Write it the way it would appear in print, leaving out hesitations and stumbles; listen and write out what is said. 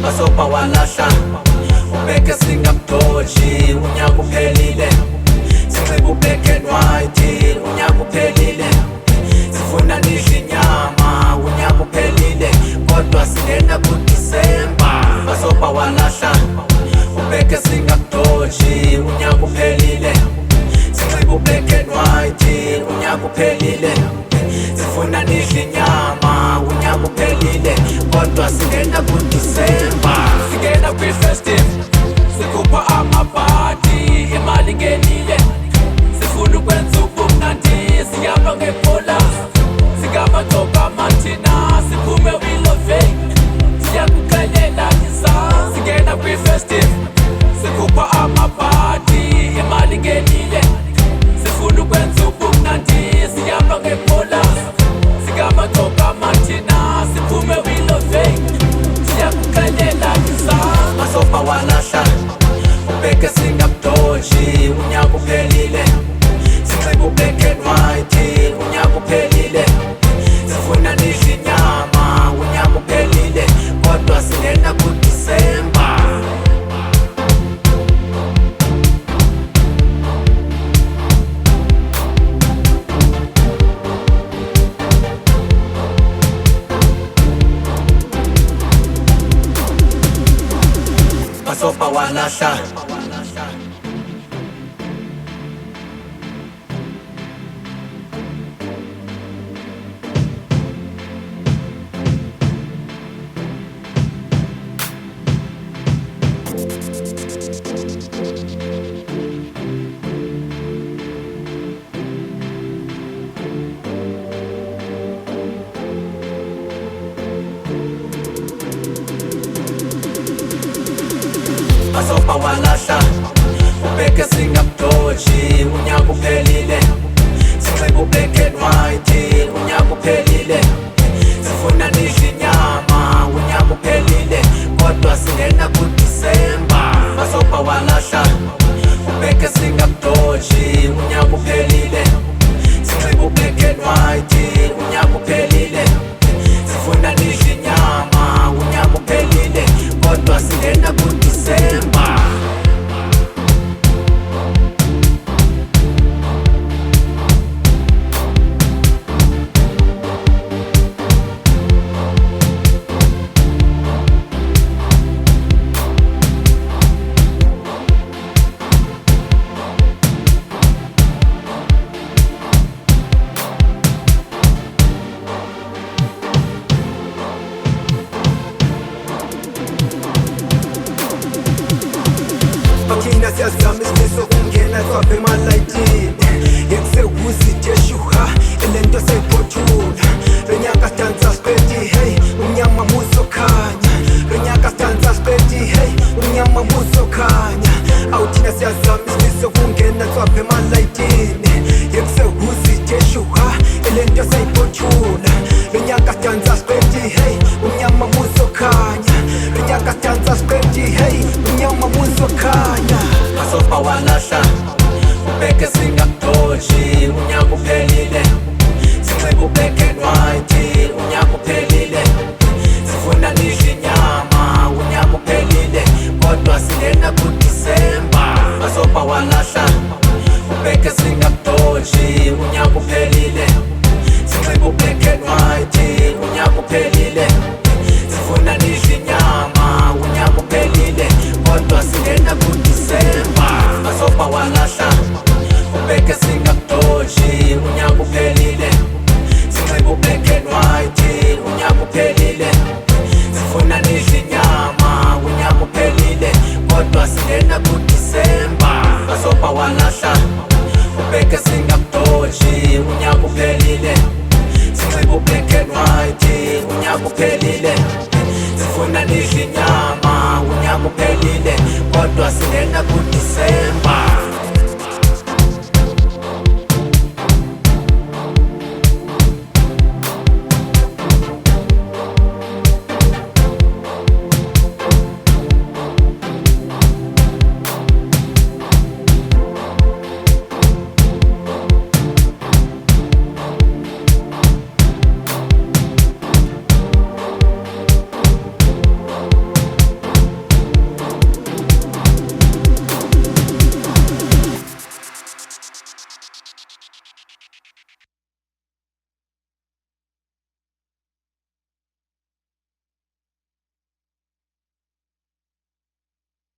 basopa walahla ubheke singakudoji unyaka uphelile sinxiba ublack and white unyaka uphelile sifuna nidle inyama unyaka uphelile kodwa singena kuDisemba basopa walahla ubheke singakudoji unyaka uphelile sinxiba ublack and white unyaka uphelile sifuna nidle inyama unyaka uphelile kodwa singena kuDisemba singena kwi-festive sikhupha amabhadi imali ngenile sifuna ukwenza ubumnandi siyamba ngebhola singamathoka amathina siphume willovey siyakuxelela ngiza singena kwi-festive sikhupha amabhadi imali ngenile sifuna ukwenza ubumnandi siyamba ngebhola singamathoka amathina siphume willovey siyakuxelela ngiza basopa walahla ubheke singakudoji unyaka uphelile sinxiba ublack and white unyaka uphelile sifuna nidle inyama unyaka uphelile kodwa singena kuDisemba basopa walahla basopa walahla ubheke singakudoji unyaka uphelile sinxiba ublack and white unyaka uphelile sifuna nidle inyama unyaka uphelile kodwa singena kuDisemba basopa walahla ubheke singakudoji unyaka uphelile sinxiba ublack and white unyaka uphelile sifuna nidle inyama unyaka uphelile kodwa singena kuDisemba Thina siyazama isifiso kungena swaphe emalayitini yekusewuzithe shuha elento seyiphothula lonyaka sidansa sipeti hey umnyama musokhanya lonyaka sidansa sipeti hey umnyama musokhanya awu thina siyazama isifiso kungena swaphe emalayitini yekusewuzithe shuha elento seyiphothula lonyaka sidansa sipeti hey umnyama musokhanya lonyaka sidansa sipeti hey umnyama musokhanya basopa walahla ubheke singakudoji unyaka uphelile sinxiba ublack and white unyaka uphelile sifuna nidle inyama unyaka uphelile kodwa singena kuDisemba basopa walahla ubheke singakudoji unyaka uphelile sinxiba ublack and white unyaka uphelile sifuna nidle inyama unyaka uphelile kodwa singena kuDisemba basopa walahla ubheke singakudoji unyaka uphelile sinxiba ublack and white unyaka uphelile sifuna nidle inyama unyaka uphelile kodwa singena kuDisemba basopa walahla ubheke singakudoji unyaka uphelile sinxiba ublack and white unyaka uphelile sifuna nidle inyama unyaka uphelile kodwa singena kuDisemba